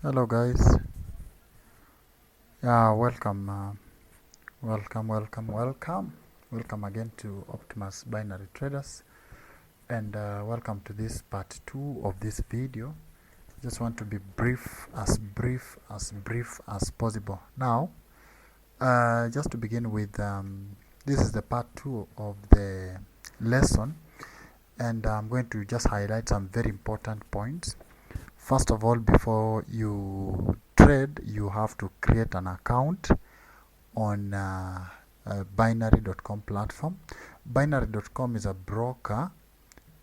Hello guys. Yeah, welcome again to Optimus Binary Traders, and welcome to this part 2 of this video. Just want to be brief as possible. Now, just to begin with, this is the part 2 of the lesson, and I'm going to just highlight some very important points. First of all, before you trade, you have to create an account on binary.com platform. Binary.com is a broker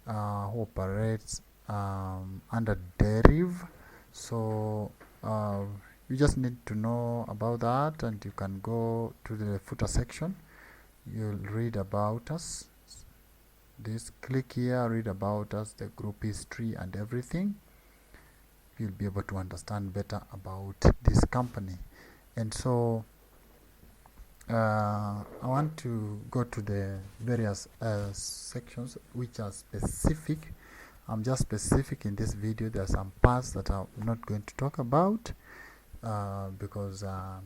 who operates under Deriv. So you just need to know about that, and you can go to the footer section. You'll read about us. Click here, read about us, the group history and everything. You'll be able to understand better about this company. And so I want to go to the various sections which are specific. I'm just specific in this video. There are some parts that I'm not going to talk about because I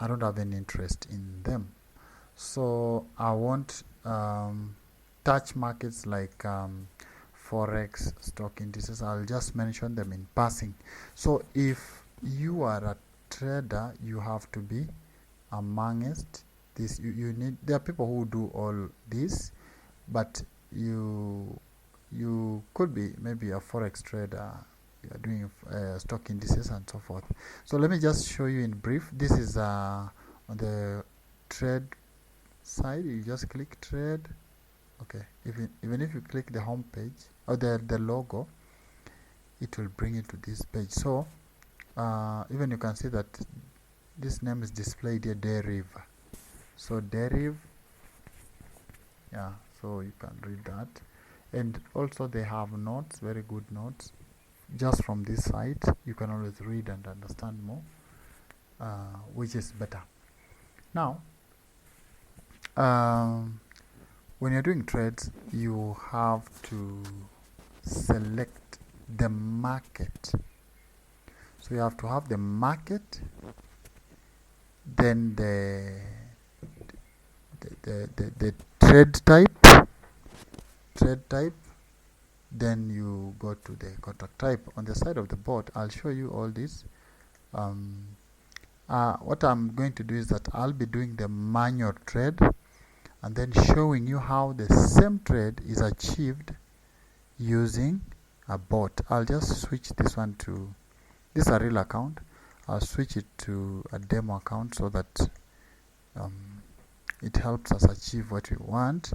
don't have any interest in them. So I won't touch markets like Forex, stock indices. I'll just mention them in passing. So if you are a trader, you have to be amongst this. You need, there are people who do all this, but you could be maybe a Forex trader. You are doing stock indices and so forth. So let me just show you in brief. This is on the trade side. You just click trade. Okay, even if you click the home page or the logo, it will bring you to this page. So even you can see that this name is displayed here, Deriv. So Deriv, yeah, so you can read that. And also they have notes, very good notes. Just from this site, you can always read and understand more, which is better. Now, when you're doing trades, you have to select the market. So you have to have the market, then the trade type, then you go to the contract type. On the side of the board, I'll show you all this. What I'm going to do is that I'll be doing the manual trade and then showing you how the same trade is achieved using a bot. I'll just switch this one to, this is a real account. I'll switch it to a demo account so that it helps us achieve what we want.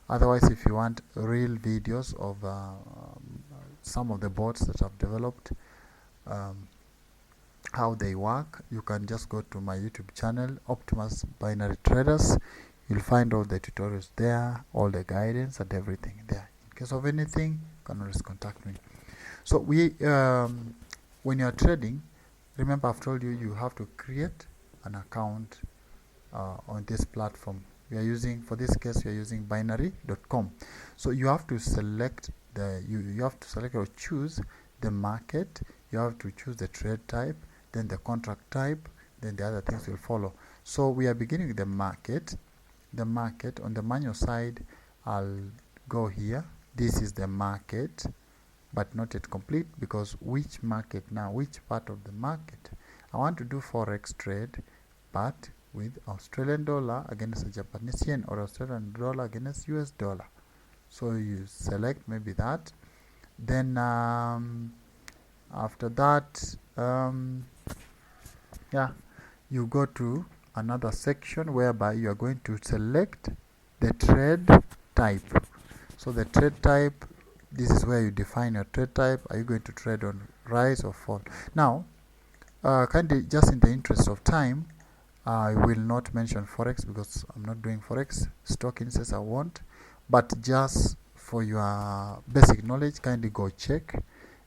Otherwise, if you want real videos of some of the bots that I've developed, how they work, you can just go to my YouTube channel, Optimus Binary Traders. You'll find all the tutorials there, all the guidance and everything there. In case of anything, you can always contact me. So when you're trading, remember I've told you, you have to create an account on this platform. We are using, for this case, we are using binary.com. So you have to select you have to select or choose the market. You have to choose the trade type, then the contract type, then the other things will follow. So we are beginning with the market. The market on the manual side, I'll go here. This is the market, but not yet complete, because which market now, which part of the market? I want to do Forex trade, but with Australian dollar against a Japanese yen, or Australian dollar against US dollar. So you select maybe that. Then after that, yeah, you go to another section whereby you are going to select the trade type. So the trade type, this is where you define your trade type. Are you going to trade on rise or fall? Now, kindly, just in the interest of time, I will not mention Forex because I'm not doing Forex. Stock indices I won't, but just for your basic knowledge, kindly go check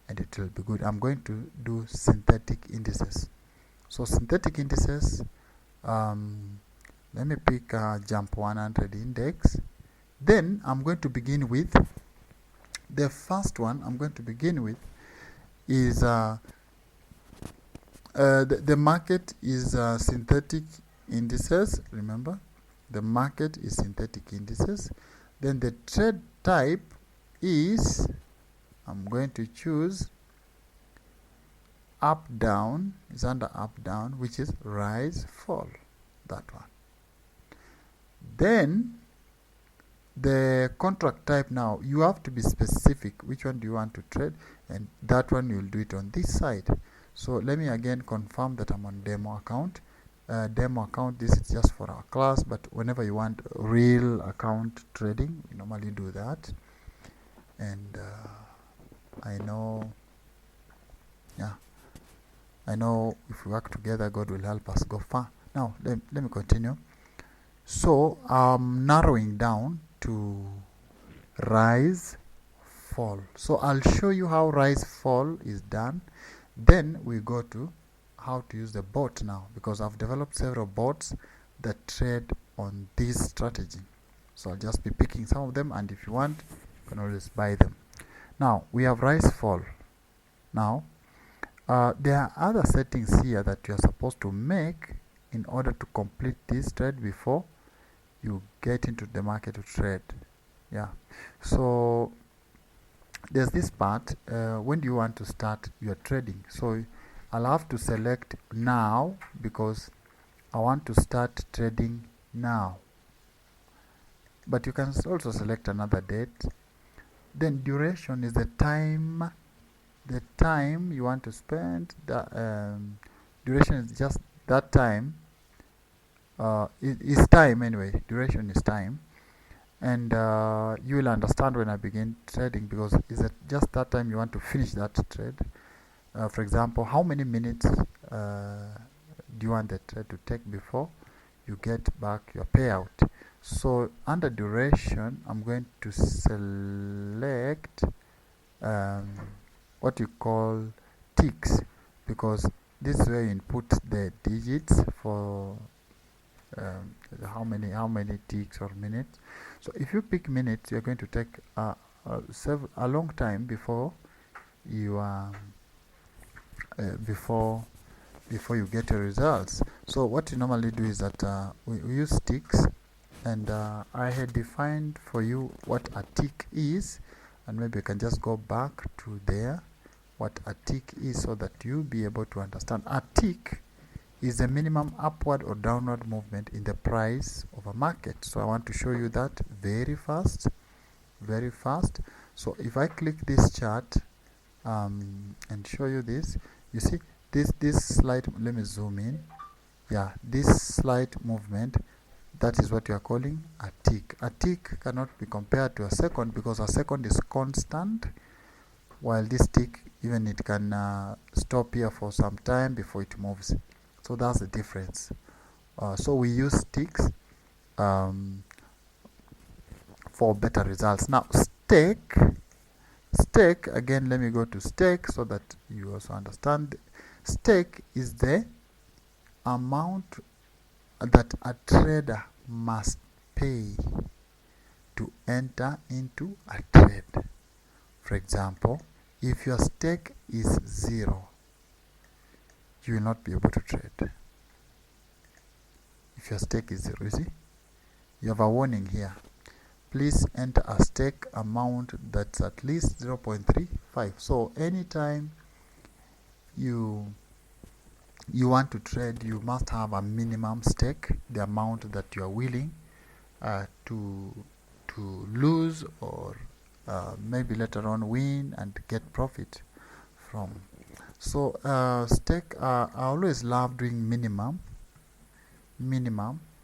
and it will be good. I'm going to do synthetic indices. So synthetic indices, let me pick jump 100 index. Then I'm going to begin with the first one. I'm going to begin with is The market is synthetic indices. Remember, the market is synthetic indices. Then the trade type is, I'm going to choose up down, is under up down, which is rise fall, that one. Then the contract type, now you have to be specific which one do you want to trade, and that one you'll do it on this side. So let me again confirm that I'm on demo account. Demo account, this is just for our class, but whenever you want real account trading, we normally do that. And I know if we work together, God will help us go far. Now let me continue. So I'm narrowing down to rise fall. So I'll show you how rise fall is done. Then we go to how to use the bot now, because I've developed several bots that trade on this strategy. So I'll just be picking some of them, and if you want, you can always buy them. Now we have rise fall. Now there are other settings here that you're supposed to make in order to complete this trade before you get into the market to trade. Yeah, so there's this part, when do you want to start your trading? So I'll have to select now because I want to start trading now, but you can also select another date. Then duration is the time you want to spend. The duration is just that time. It is time anyway. Duration is time, and you will understand when I begin trading, because is it just that time you want to finish that trade. For example, how many minutes do you want the trade to take before you get back your payout? So under duration, I'm going to select what you call ticks, because this is where you input the digits for how many ticks or minutes. So if you pick minutes, you're going to take a long time before you before you get your results. So what you normally do is that we use ticks, and I had defined for you what a tick is, and maybe you can just go back to there what a tick is, so that you'll be able to understand. A tick is the minimum upward or downward movement in the price of a market. So I want to show you that very fast. So if I click this chart and show you this, you see this slight, let me zoom in. Yeah, this slight movement, that is what you are calling a tick. A tick cannot be compared to a second, because a second is constant, while this tick, even it can stop here for some time before it moves. So that's the difference. So we use ticks for better results. Now stake again, let me go to stake so that you also understand. Stake is the amount that a trader must pay to enter into a trade. For example, if your stake is 0, you will not be able to trade. If your stake is 0, you see, you have a warning here. Please enter a stake amount that's at least 0.35. So anytime you want to trade, you must have a minimum stake, the amount that you are willing to lose, or maybe later on win and get profit from. So stake, I always love doing minimum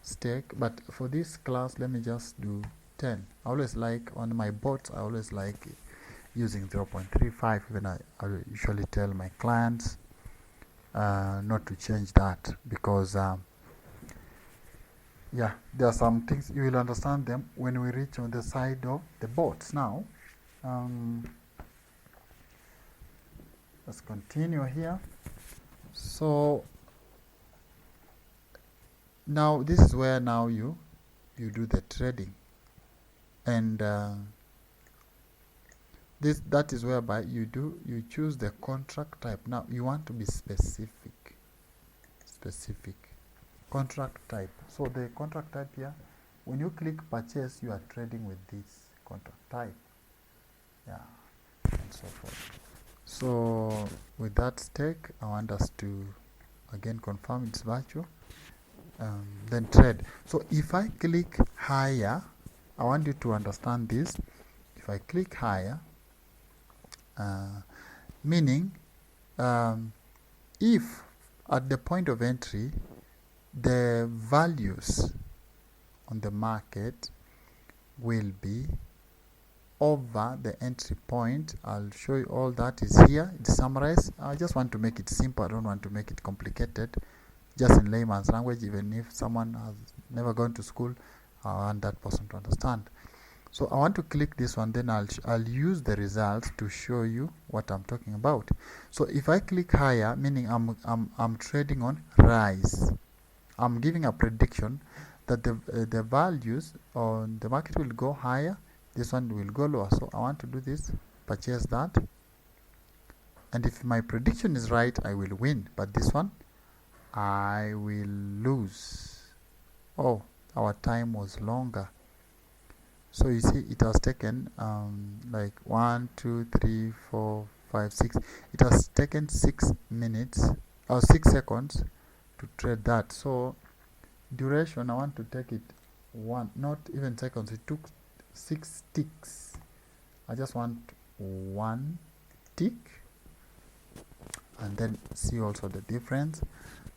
stake, but for this class, let me just do 10. I always like, on my bots, I always like using 0.35. Even I usually tell my clients not to change that, because yeah, there are some things you will understand them when we reach on the side of the bots. Now let's continue here. So now this is where now you do the trading, and that is whereby you choose the contract type. Now you want to be specific. specific. Contract type. So the contract type here, when you click purchase, you are trading with this contract type. Yeah, and so forth. So with that stake, I want us to again confirm it's virtual. Then trade. So if I click higher, I want you to understand this. If I click higher, meaning if at the point of entry the values on the market will be over the entry point, I'll show you all that is here. It's summarized. I just want to make it simple. I don't want to make it complicated. Just in layman's language, even if someone has never gone to school, I want that person to understand. So I want to click this one, then I'll use the results to show you what I'm talking about. So if I click higher, meaning I'm trading on rise. I'm giving a prediction that the values on the market will go higher. This one will go lower. So I want to do this, purchase that. And if my prediction is right, I will win. But this one, I will lose. Oh, our time was longer. So you see, it has taken like 1, 2, 3, 4, 5, 6. It has taken 6 minutes or 6 seconds to trade that. So duration, I want to take it 1, not even seconds. It took 6 ticks. I just want 1 tick, and then see also the difference.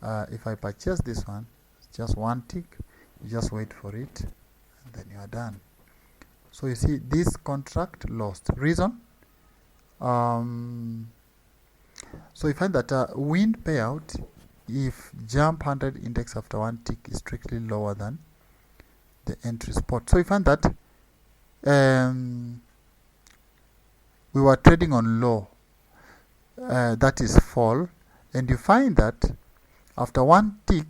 If I purchase this one, it's just 1 tick. You just wait for it, and then you are done. So you see, this contract lost. Reason? So you find that win payout if jump 100 index after 1 tick is strictly lower than the entry spot. So you find that we were trading on low, that is fall, and you find that after 1 tick,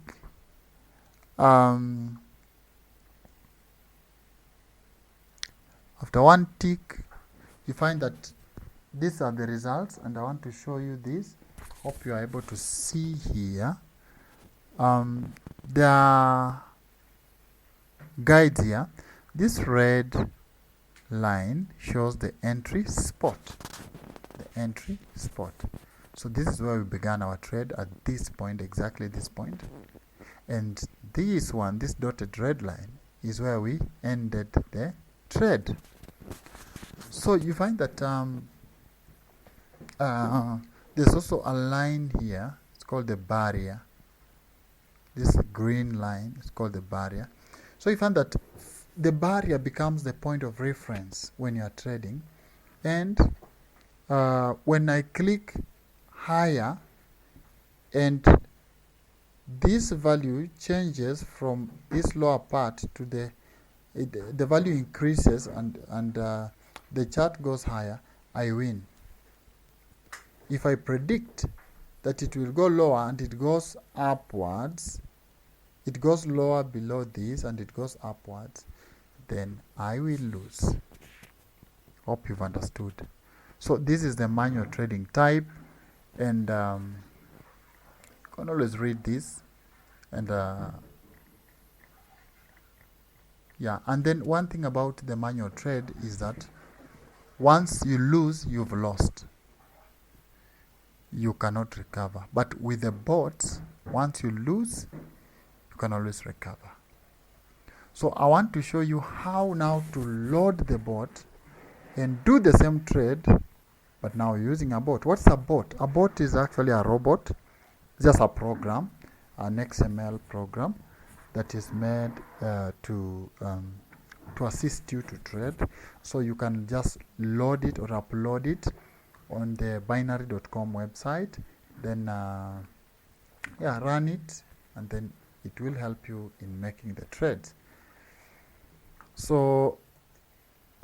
after 1 tick, you find that these are the results, and I want to show you this. Hope you are able to see here. There are guides here. This red line shows the entry spot. The entry spot. So this is where we began our trade, at this point, exactly this point. And this one, this dotted red line, is where we ended the trade. So you find that there's also a line here. It's called the barrier. This green line is called the barrier. So you find that the barrier becomes the point of reference when you are trading. And when I click higher, and this value changes from this lower part to the value increases, and the chart goes higher, I win. If I predict that it will go lower and it goes upwards, it goes lower below this and it goes upwards, then I will lose. Hope you've understood. So this is the manual trading type, and you can always read this, and yeah. And then one thing about the manual trade is that once you lose, you've lost. You cannot recover. But with the bots, once you lose, you can always recover. So I want to show you how now to load the bot and do the same trade, but now using a bot. What's a bot? A bot is actually a robot. It's just a program, an XML program that is made to assist you to trade. So you can just load it or upload it on the binary.com website, then run it, and then it will help you in making the trades. So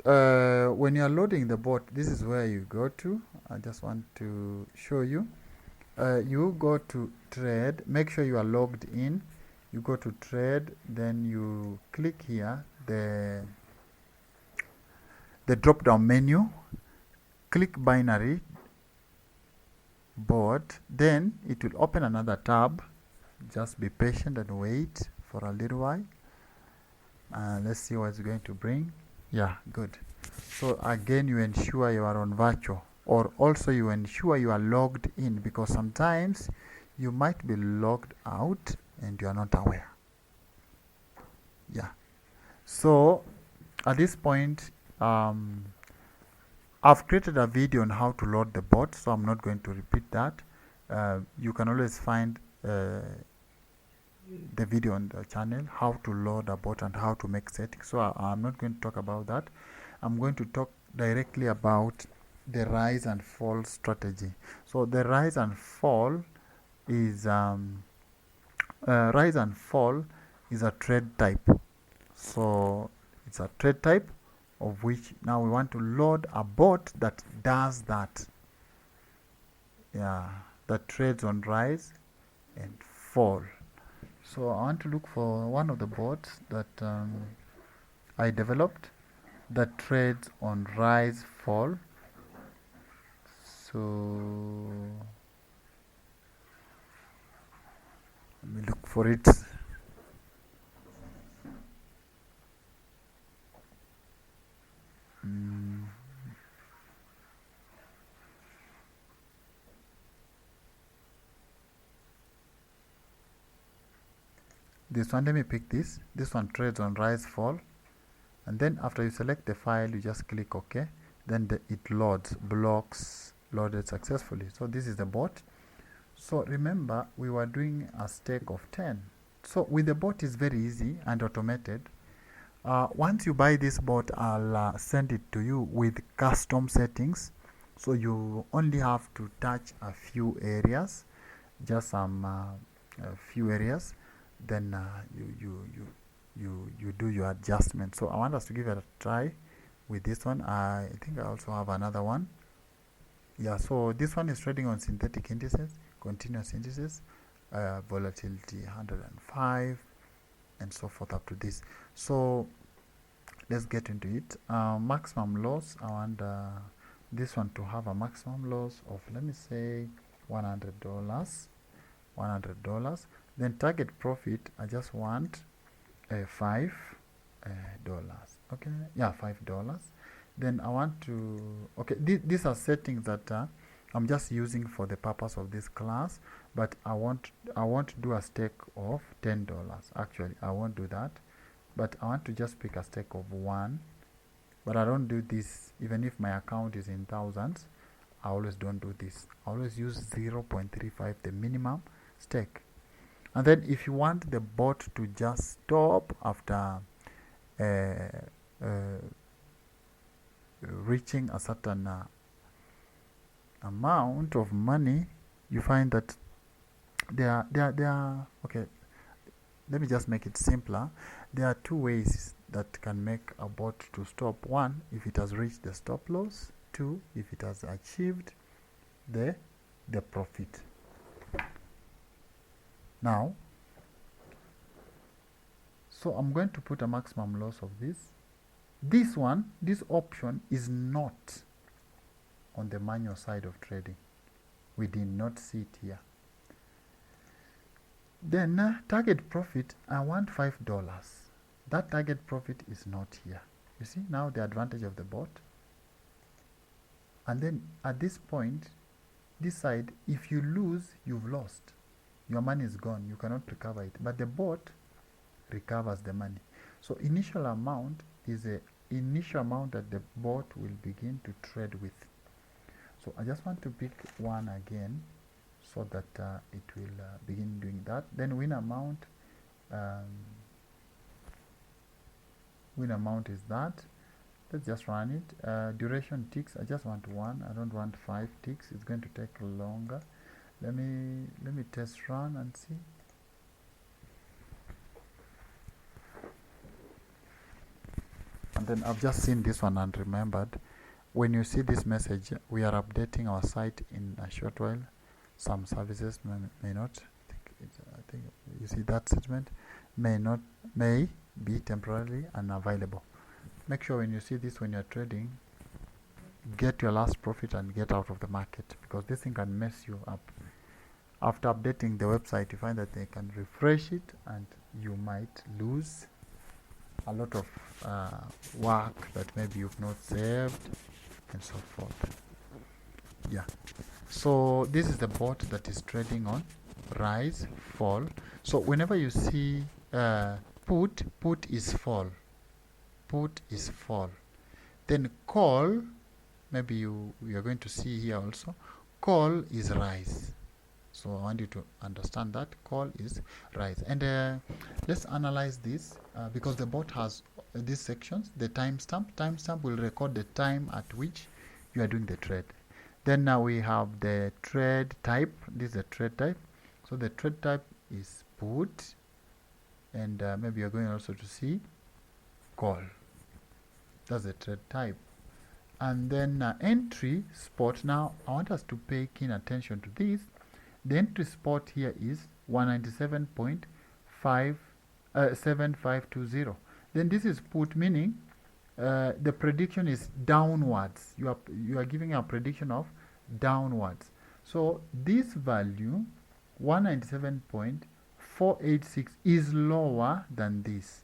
when you are loading the bot, this is where you go to. I just want to show you. You go to trade, make sure you are logged in. You go to trade, then you click here, the drop down menu, click binary bot, then it will open another tab. Just be patient and wait for a little while. Let's see what it's going to bring. Yeah, good. So again, you ensure you are on virtual, or also you ensure you are logged in, because sometimes you might be logged out and you are not aware. Yeah. So at this point, I've created a video on how to load the bot, so I'm not going to repeat that. You can always find the video on the channel, how to load a bot and how to make settings. So I'm not going to talk about that. I'm going to talk directly about the rise and fall strategy. So the rise and fall is a trade type. So it's a trade type of which now we want to load a bot that does that. Yeah, that trades on rise and fall. So I want to look for one of the bots that I developed that trades on rise fall. So let me look for it. This one, let me pick this. This one trades on rise fall, and then after you select the file, you just click OK. Then it loads, blocks loaded successfully. So this is the bot. So remember, we were doing a stake of 10. So with the bot, is very easy and automated. Once you buy this bot, I'll send it to you with custom settings. So you only have to touch a few areas, just a few areas. Then you do your adjustment. So I want us to give it a try with this one. I think I also have another one. Yeah, so this one is trading on synthetic indices, continuous indices, volatility 105, and so forth up to this. So let's get into it. Maximum loss, I want this one to have a maximum loss of, let me say, $100. Then target profit, I just want $5. Okay, yeah, $5. Then I want to, okay, these are settings that I'm just using for the purpose of this class, but I want to do a stake of $10. Actually, I won't do that, but I want to just pick a stake of 1. But I don't do this even if my account is in thousands. I always don't do this. I always use 0.35, the minimum stake. And then if you want the bot to just stop after reaching a certain amount of money, you find that there are okay, let me just make it simpler. There are 2 ways that can make a bot to stop. 1, if it has reached the stop loss. 2, if it has achieved the profit. Now, so I'm going to put a maximum loss of this. This one, this option is not on the manual side of trading. We did not see it here. Then target profit, I want $5. That target profit is not here. You see now the advantage of the bot. And then at this point, this side, if you lose, you've lost. Your money is gone. You cannot recover it. But the bot recovers the money. So initial amount is a initial amount that the bot will begin to trade with. So I just want to pick one again so that it will begin doing that. Then win amount is that. Let's just run it. Duration ticks, I just want 1. I don't want 5 ticks. It's going to take longer. Let me test run and see. And then I've just seen this one and remembered, when you see this message, we are updating our site in a short while. Some services may not. I think you see that statement may be temporarily unavailable. Make sure when you see this, when you're trading, get your last profit and get out of the market, because this thing can mess you up. after updating the website, you find that they can refresh it and you might lose a lot of work that maybe you've not saved and so forth. Yeah, so this is the bot that is trading on rise, fall. So whenever you see put is fall, put is fall. Then call, maybe you are going to see here also, call is rise. So I want you to understand that call is rise. And let's analyze this because the bot has these sections. The timestamp will record the time at which you are doing the trade. Then now we have the trade type. This is the trade type. So the trade type is put, and maybe you're going also to see call. That's the trade type. And then entry spot. Now I want us to pay keen attention to this. The entry spot here is 197.7520. Then this is put, meaning the prediction is downwards. You are giving a prediction of downwards. So this value 197.486 is lower than this.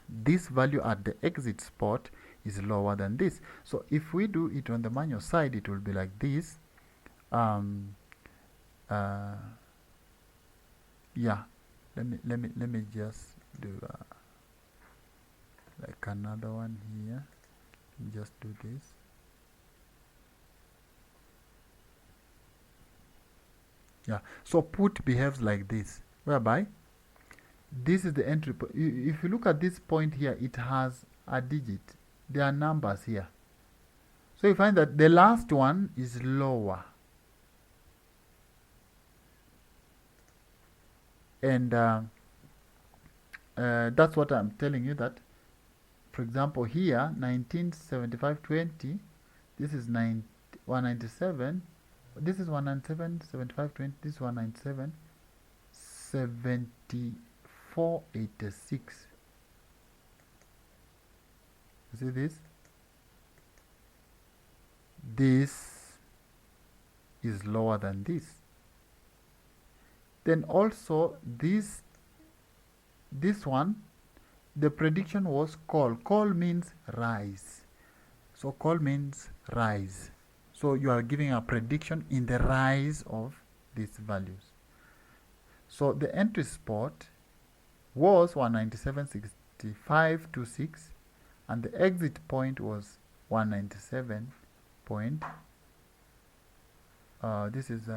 This value at the exit spot is lower than this. So if we do it on the manual side, it will be like this. Yeah, let me just do like another one here. Just do this. Yeah, so put behaves like this, whereby this is the entry. If you look at this point here, it has a digit. There are numbers here. So you find that the last one is lower. And that's what I'm telling you, that for example here 1975.20, this is 197, this is 197.75.20, this is 197.7486. You see this? This is lower than this. Then also this one, the prediction was call. Call means rise. So call means rise. So you are giving a prediction in the rise of these values. So the entry spot was 197.6526 and the exit point was 197. This is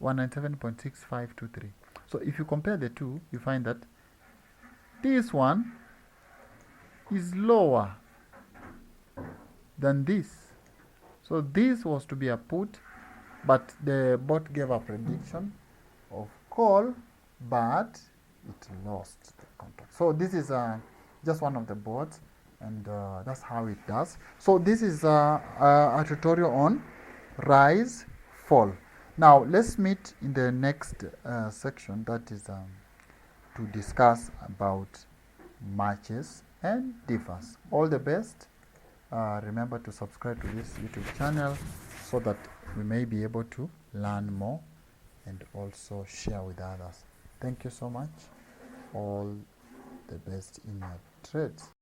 197.6523. So if you compare the two, you find that this one is lower than this. So this was to be a put, but the bot gave a prediction of call, but it lost the contract. So this is just one of the bots, and that's how it does. So this is a tutorial on rise, fall. Now let's meet in the next section, that is to discuss about matches and differs. All the best. Remember to subscribe to this YouTube channel so that we may be able to learn more and also share with others. Thank you so much. All the best in your trades.